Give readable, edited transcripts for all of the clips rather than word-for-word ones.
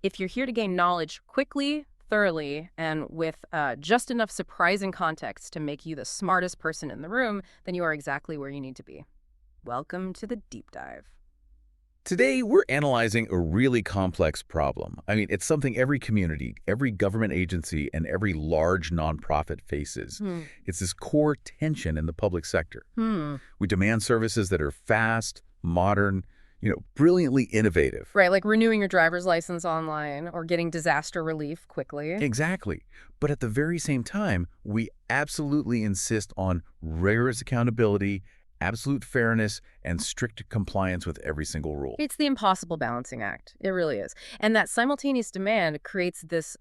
If you're here to gain knowledge quickly, thoroughly, and with just enough surprising context to make you the smartest person in the room, then you are exactly where you need to be. Welcome to the deep dive. Today, we're analyzing a really complex problem. I mean, it's something every community, every government agency, and every large nonprofit faces. It's this core tension in the public sector. We demand services that are fast, modern, brilliantly innovative. Right, like renewing your driver's license online or getting disaster relief quickly. Exactly. But at the very same time, we absolutely insist on rigorous accountability, absolute fairness, and strict compliance with every single rule. It's the impossible balancing act. It really is. And that simultaneous demand creates this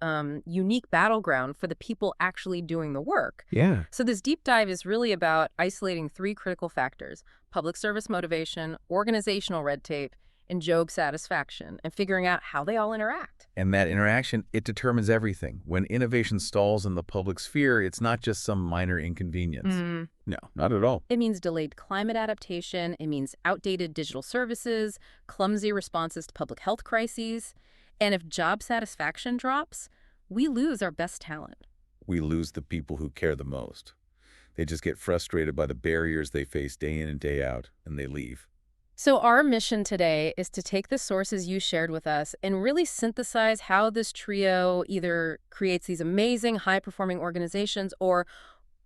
unique battleground for the people actually doing the work. Yeah. So this deep dive is really about isolating three critical factors: public service motivation, organizational red tape, and job satisfaction, and figuring out how they all interact. And that interaction, it determines everything. When innovation stalls in the public sphere, it's not just some minor inconvenience. No, not at all. It means delayed climate adaptation. It means outdated digital services, clumsy responses to public health crises. And if job satisfaction drops, we lose our best talent. We lose the people who care the most. They just get frustrated by the barriers they face day in and day out, and they leave. So our mission today is to take the sources you shared with us and really synthesize how this trio either creates these amazing, high-performing organizations or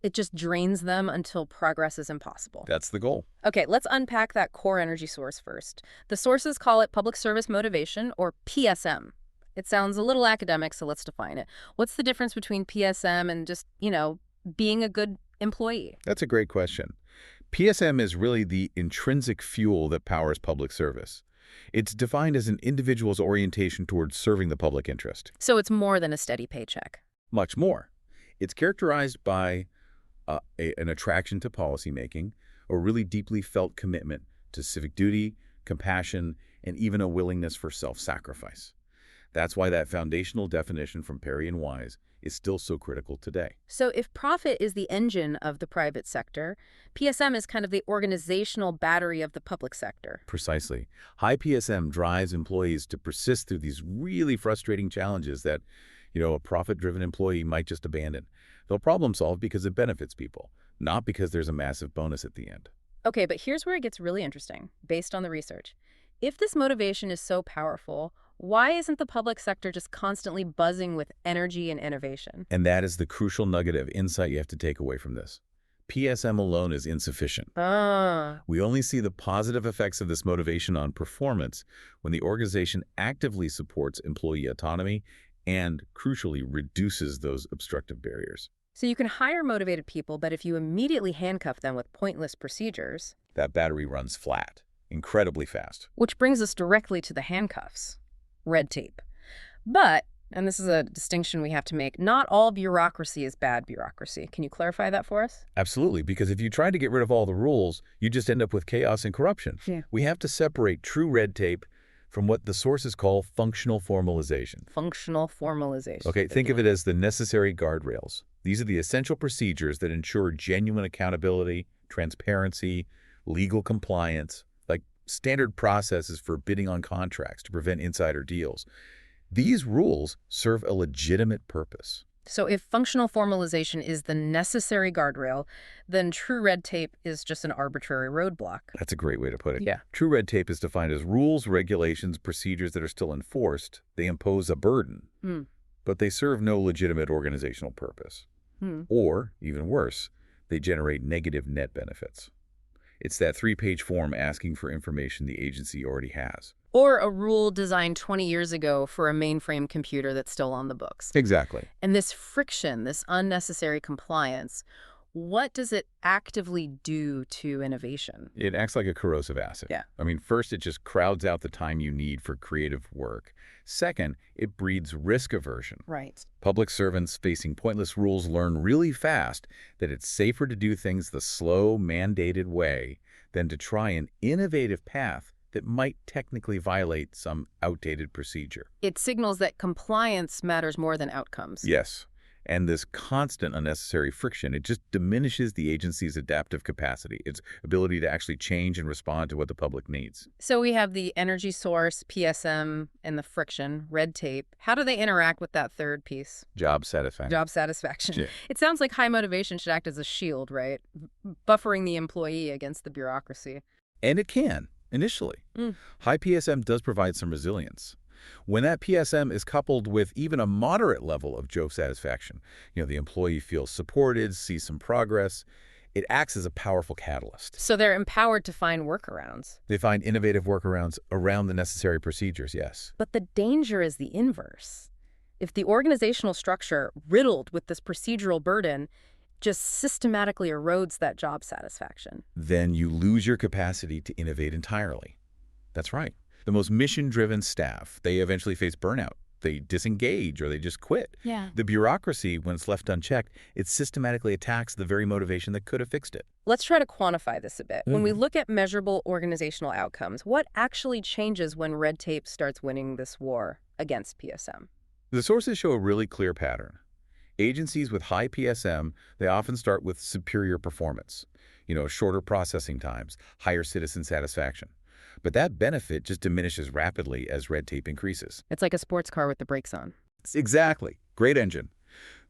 it just drains them until progress is impossible. That's the goal. Okay, let's unpack that core energy source first. The sources call it public service motivation, or PSM. It sounds a little academic, so let's define it. What's the difference between PSM and just, being a good employee? That's a great question. PSM is really the intrinsic fuel that powers public service. It's defined as an individual's orientation towards serving the public interest. So it's more than a steady paycheck. Much more. It's characterized by an attraction to policymaking, a really deeply felt commitment to civic duty, compassion, and even a willingness for self-sacrifice. That's why that foundational definition from Perry and Wise is still so critical today. So if profit is the engine of the private sector, PSM is kind of the organizational battery of the public sector. Precisely. High PSM drives employees to persist through these really frustrating challenges that, a profit-driven employee might just abandon. They'll problem solve because it benefits people, not because there's a massive bonus at the end. Okay, but here's where it gets really interesting, based on the research. If this motivation is so powerful, why isn't the public sector just constantly buzzing with energy and innovation? And that is the crucial nugget of insight you have to take away from this. PSM alone is insufficient. We only see the positive effects of this motivation on performance when the organization actively supports employee autonomy and, crucially, reduces those obstructive barriers. So you can hire motivated people, but if you immediately handcuff them with pointless procedures... that battery runs flat, incredibly fast. Which brings us directly to the handcuffs. Red tape. But, and this is a distinction we have to make, not all bureaucracy is bad bureaucracy. Can you clarify that for us? Absolutely, because if you try to get rid of all the rules, you just end up with chaos and corruption. Yeah. We have to separate true red tape from what the sources call functional formalization. Functional formalization. Okay, think of it as the necessary guardrails. These are the essential procedures that ensure genuine accountability, transparency, legal compliance, like standard processes for bidding on contracts to prevent insider deals. These rules serve a legitimate purpose. So if functional formalization is the necessary guardrail, then true red tape is just an arbitrary roadblock. That's a great way to put it. Yeah. True red tape is defined as rules, regulations, procedures that are still enforced. They impose a burden, but they serve no legitimate organizational purpose. Or, even worse, they generate negative net benefits. It's that 3-page form asking for information the agency already has. Or a rule designed 20 years ago for a mainframe computer that's still on the books. Exactly. And this friction, this unnecessary compliance, what does it actively do to innovation? It acts like a corrosive acid. Yeah. I mean, first, it just crowds out the time you need for creative work. Second, it breeds risk aversion. Right. Public servants facing pointless rules learn really fast that it's safer to do things the slow, mandated way than to try an innovative path that might technically violate some outdated procedure. It signals that compliance matters more than outcomes. Yes. And this constant unnecessary friction, it just diminishes the agency's adaptive capacity, its ability to actually change and respond to what the public needs. So we have the energy source, PSM, and the friction, red tape. How do they interact with that third piece? Job satisfaction. Job satisfaction. Yeah. It sounds like high motivation should act as a shield, right? Buffering the employee against the bureaucracy. And it can, initially. High PSM does provide some resilience. When that PSM is coupled with even a moderate level of job satisfaction, the employee feels supported, sees some progress, it acts as a powerful catalyst. So they're empowered to find workarounds. They find innovative workarounds around the necessary procedures, yes. But the danger is the inverse. If the organizational structure, riddled with this procedural burden, just systematically erodes that job satisfaction. Then you lose your capacity to innovate entirely. That's right. The most mission-driven staff, they eventually face burnout. They disengage or they just quit. Yeah. The bureaucracy, when it's left unchecked, it systematically attacks the very motivation that could have fixed it. Let's try to quantify this a bit. When we look at measurable organizational outcomes, what actually changes when red tape starts winning this war against PSM? The sources show a really clear pattern. Agencies with high PSM, they often start with superior performance, shorter processing times, higher citizen satisfaction. But that benefit just diminishes rapidly as red tape increases. It's like a sports car with the brakes on. Exactly. Great engine.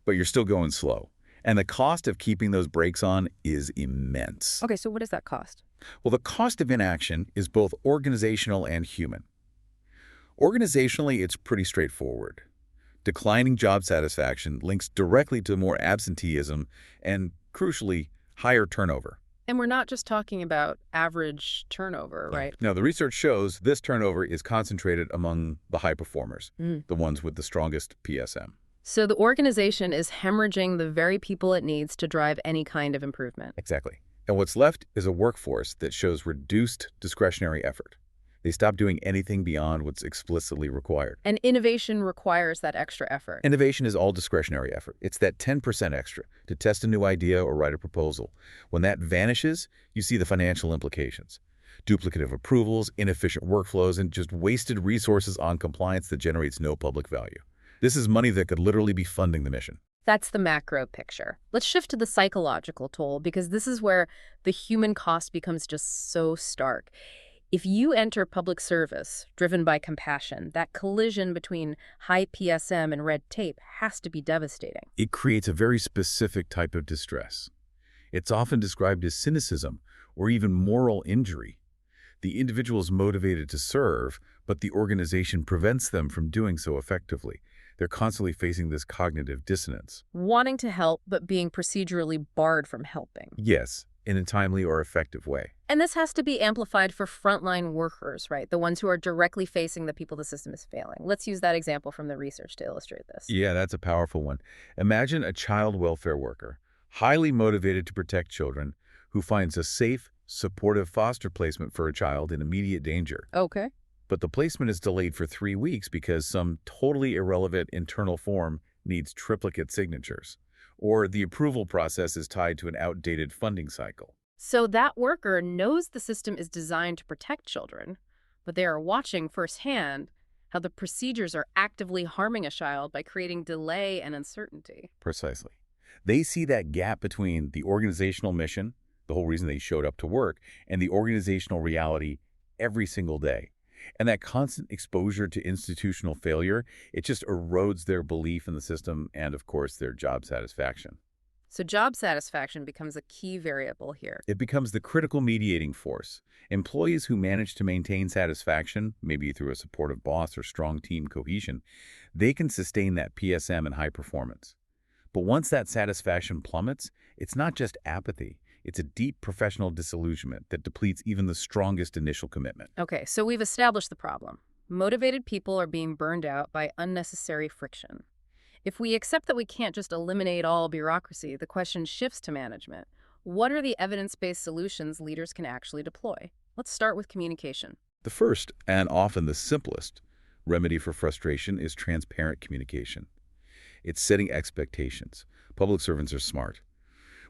But you're still going slow. And the cost of keeping those brakes on is immense. Okay, so what does that cost? Well, the cost of inaction is both organizational and human. Organizationally, it's pretty straightforward. Declining job satisfaction links directly to more absenteeism and, crucially, higher turnover. And we're not just talking about average turnover, right? Now, the research shows this turnover is concentrated among the high performers, the ones with the strongest PSM. So the organization is hemorrhaging the very people it needs to drive any kind of improvement. Exactly. And what's left is a workforce that shows reduced discretionary effort. They stop doing anything beyond what's explicitly required. And innovation requires that extra effort. Innovation is all discretionary effort. It's that 10% extra to test a new idea or write a proposal. When that vanishes, you see the financial implications. Duplicative approvals, inefficient workflows, and just wasted resources on compliance that generates no public value. This is money that could literally be funding the mission. That's the macro picture. Let's shift to the psychological toll, because this is where the human cost becomes just so stark. If you enter public service driven by compassion, that collision between high PSM and red tape has to be devastating. It creates a very specific type of distress. It's often described as cynicism or even moral injury. The individual is motivated to serve, but the organization prevents them from doing so effectively. They're constantly facing this cognitive dissonance. Wanting to help, but being procedurally barred from helping. Yes, in a timely or effective way. And this has to be amplified for frontline workers, right? The ones who are directly facing the people the system is failing. Let's use that example from the research to illustrate this. Yeah, that's a powerful one. Imagine a child welfare worker, highly motivated to protect children, who finds a safe, supportive foster placement for a child in immediate danger. Okay. But the placement is delayed for 3 weeks because some totally irrelevant internal form needs triplicate signatures, or the approval process is tied to an outdated funding cycle. So that worker knows the system is designed to protect children, but they are watching firsthand how the procedures are actively harming a child by creating delay and uncertainty. Precisely. They see that gap between the organizational mission, the whole reason they showed up to work, and the organizational reality every single day. And that constant exposure to institutional failure, it just erodes their belief in the system and, of course, their job satisfaction. So job satisfaction becomes a key variable here. It becomes the critical mediating force. Employees who manage to maintain satisfaction, maybe through a supportive boss or strong team cohesion, they can sustain that PSM and high performance. But once that satisfaction plummets, it's not just apathy. It's a deep professional disillusionment that depletes even the strongest initial commitment. Okay, so we've established the problem. Motivated people are being burned out by unnecessary friction. If we accept that we can't just eliminate all bureaucracy, the question shifts to management. What are the evidence-based solutions leaders can actually deploy? Let's start with communication. The first, and often the simplest, remedy for frustration is transparent communication. It's setting expectations. Public servants are smart.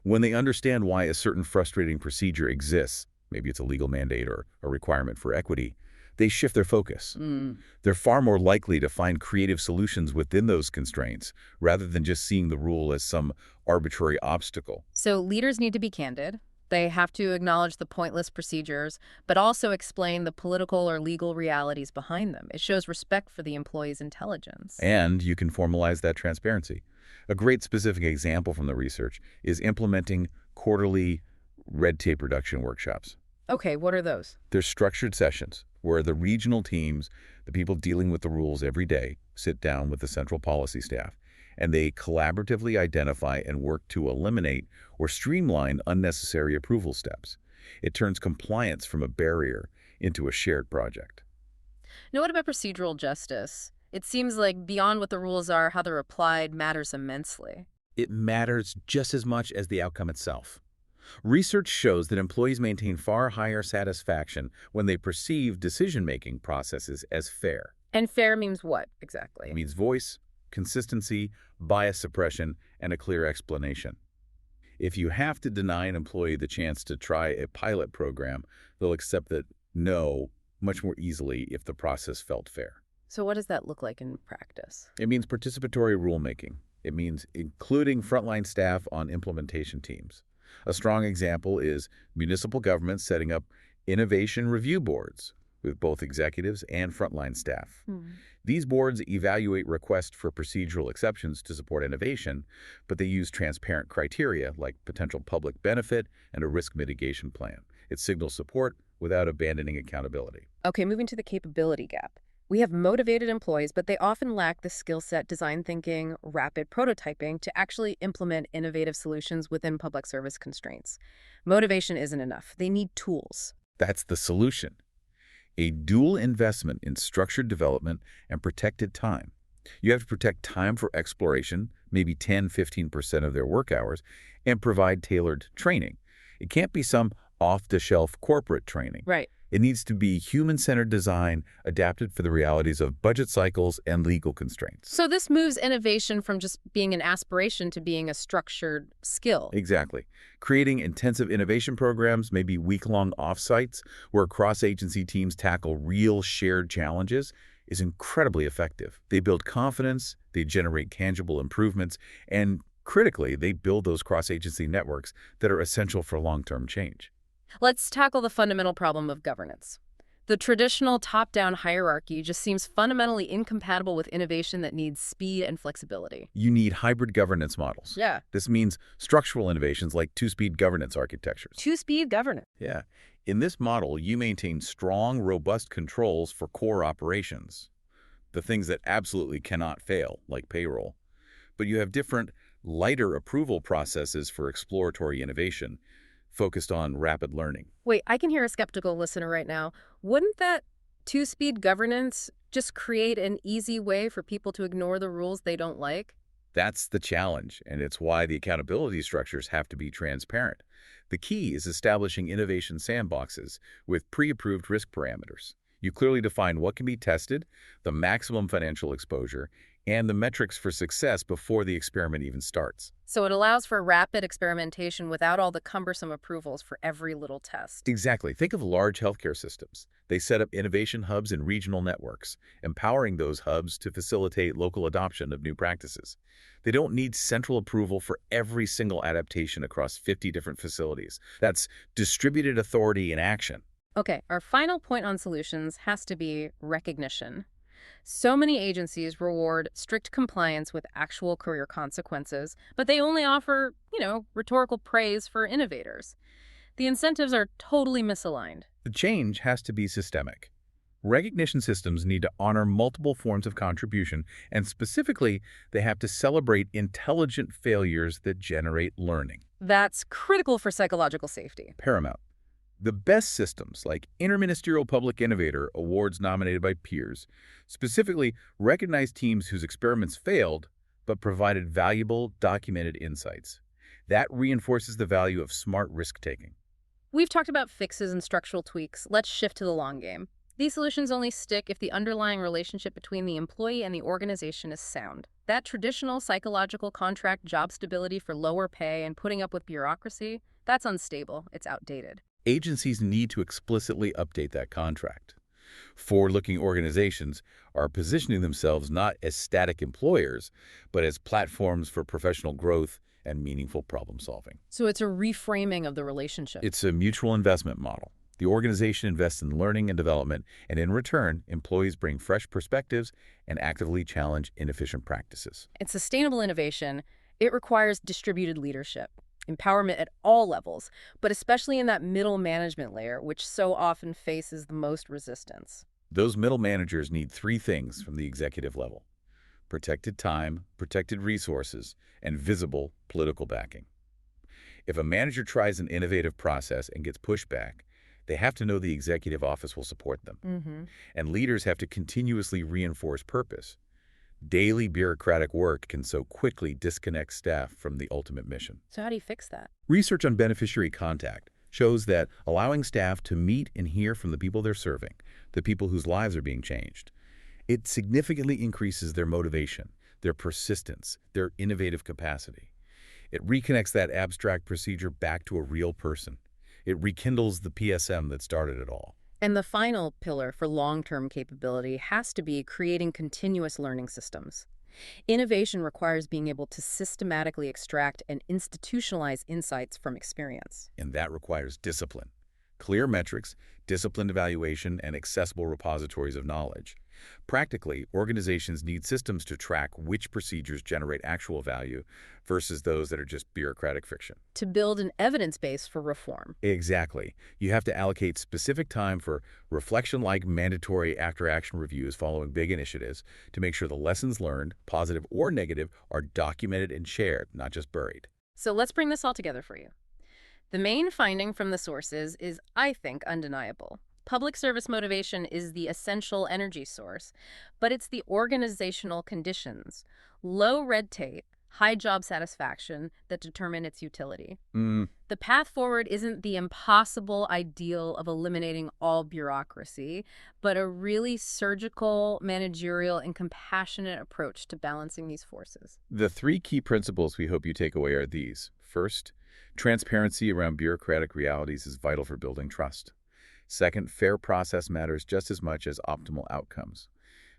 When they understand why a certain frustrating procedure exists, maybe it's a legal mandate or a requirement for equity, they shift their focus. They're far more likely to find creative solutions within those constraints rather than just seeing the rule as some arbitrary obstacle. So leaders need to be candid. They have to acknowledge the pointless procedures, but also explain the political or legal realities behind them. It shows respect for the employee's intelligence. And you can formalize that transparency. A great specific example from the research is implementing quarterly red tape reduction workshops. Okay, what are those? They're structured sessions where the regional teams, the people dealing with the rules every day, sit down with the central policy staff, and they collaboratively identify and work to eliminate or streamline unnecessary approval steps. It turns compliance from a barrier into a shared project. Now, what about procedural justice? It seems like beyond what the rules are, how they're applied matters immensely. It matters just as much as the outcome itself. Research shows that employees maintain far higher satisfaction when they perceive decision-making processes as fair. And fair means what, exactly? It means voice, consistency, bias suppression, and a clear explanation. If you have to deny an employee the chance to try a pilot program, they'll accept that no much more easily if the process felt fair. So what does that look like in practice? It means participatory rulemaking. It means including frontline staff on implementation teams. A strong example is municipal governments setting up innovation review boards with both executives and frontline staff. These boards evaluate requests for procedural exceptions to support innovation, but they use transparent criteria like potential public benefit and a risk mitigation plan. It signals support without abandoning accountability. Okay, moving to the capability gap. We have motivated employees, but they often lack the skill set, design thinking, rapid prototyping to actually implement innovative solutions within public service constraints. Motivation isn't enough. They need tools. That's the solution. A dual investment in structured development and protected time. You have to protect time for exploration, maybe 10–15% of their work hours, and provide tailored training. It can't be some off-the-shelf corporate training. Right. It needs to be human-centered design adapted for the realities of budget cycles and legal constraints. So this moves innovation from just being an aspiration to being a structured skill. Exactly. Creating intensive innovation programs, maybe week-long offsites, where cross-agency teams tackle real shared challenges, is incredibly effective. They build confidence, they generate tangible improvements, and critically, they build those cross-agency networks that are essential for long-term change. Let's tackle the fundamental problem of governance. The traditional top-down hierarchy just seems fundamentally incompatible with innovation that needs speed and flexibility. You need hybrid governance models. Yeah. This means structural innovations like two-speed governance architectures. Two-speed governance. Yeah. In this model, you maintain strong, robust controls for core operations, the things that absolutely cannot fail, like payroll. But you have different, lighter approval processes for exploratory innovation, focused on rapid learning. Wait, I can hear a skeptical listener right now. Wouldn't that two-speed governance just create an easy way for people to ignore the rules they don't like? That's the challenge, and it's why the accountability structures have to be transparent. The key is establishing innovation sandboxes with pre-approved risk parameters. You clearly define what can be tested, the maximum financial exposure, and the metrics for success before the experiment even starts. So it allows for rapid experimentation without all the cumbersome approvals for every little test. Exactly. Think of large healthcare systems. They set up innovation hubs and regional networks, empowering those hubs to facilitate local adoption of new practices. They don't need central approval for every single adaptation across 50 different facilities. That's distributed authority in action. Okay, our final point on solutions has to be recognition. So many agencies reward strict compliance with actual career consequences, but they only offer, rhetorical praise for innovators. The incentives are totally misaligned. The change has to be systemic. Recognition systems need to honor multiple forms of contribution, and specifically, they have to celebrate intelligent failures that generate learning. That's critical for psychological safety. Paramount. The best systems, like Interministerial Public Innovator Awards nominated by peers, specifically recognize teams whose experiments failed but provided valuable, documented insights. That reinforces the value of smart risk-taking. We've talked about fixes and structural tweaks. Let's shift to the long game. These solutions only stick if the underlying relationship between the employee and the organization is sound. That traditional psychological contract job stability for lower pay and putting up with bureaucracy, that's unstable. It's outdated. Agencies need to explicitly update that contract. Forward-looking organizations are positioning themselves not as static employers, but as platforms for professional growth and meaningful problem solving. So it's a reframing of the relationship. It's a mutual investment model. The organization invests in learning and development, and in return, employees bring fresh perspectives and actively challenge inefficient practices. And sustainable innovation, it requires distributed leadership, empowerment at all levels, but especially in that middle management layer, which so often faces the most resistance. Those middle managers need three things from the executive level: protected time, protected resources, and visible political backing. If a manager tries an innovative process and gets pushback, they have to know the executive office will support them. And leaders have to continuously reinforce purpose. Daily bureaucratic work can so quickly disconnect staff from the ultimate mission. So how do you fix that? Research on beneficiary contact shows that allowing staff to meet and hear from the people they're serving, the people whose lives are being changed, it significantly increases their motivation, their persistence, their innovative capacity. It reconnects that abstract procedure back to a real person. It rekindles the PSM that started it all. And the final pillar for long-term capability has to be creating continuous learning systems. Innovation requires being able to systematically extract and institutionalize insights from experience. And that requires discipline. Clear metrics, disciplined evaluation, and accessible repositories of knowledge. Practically, organizations need systems to track which procedures generate actual value versus those that are just bureaucratic fiction. To build an evidence base for reform. Exactly. You have to allocate specific time for reflection-like mandatory after-action reviews following big initiatives to make sure the lessons learned, positive or negative, are documented and shared, not just buried. So let's bring this all together for you. The main finding from the sources is, I think, undeniable. Public service motivation is the essential energy source, but it's the organizational conditions, low red tape, high job satisfaction that determine its utility. The path forward isn't the impossible ideal of eliminating all bureaucracy, but a really surgical, managerial, and compassionate approach to balancing these forces. The three key principles we hope you take away are these. First, transparency around bureaucratic realities is vital for building trust. Second, fair process matters just as much as optimal outcomes.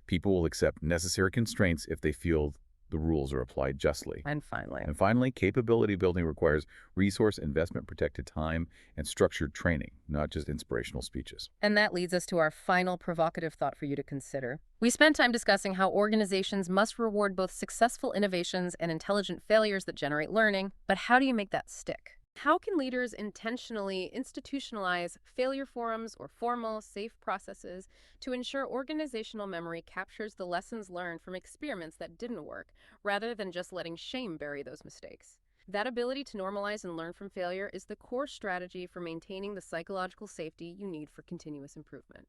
People will accept necessary constraints if they feel the rules are applied justly. And And finally, capability building requires resource investment, protected time, and structured training, not just inspirational speeches. that leads us to our final provocative thought for you to consider. We spent time discussing how organizations must reward both successful innovations and intelligent failures that generate learning, but how do you make that stick? How can leaders intentionally institutionalize failure forums or formal, safe processes to ensure organizational memory captures the lessons learned from experiments that didn't work, rather than just letting shame bury those mistakes? That ability to normalize and learn from failure is the core strategy for maintaining the psychological safety you need for continuous improvement.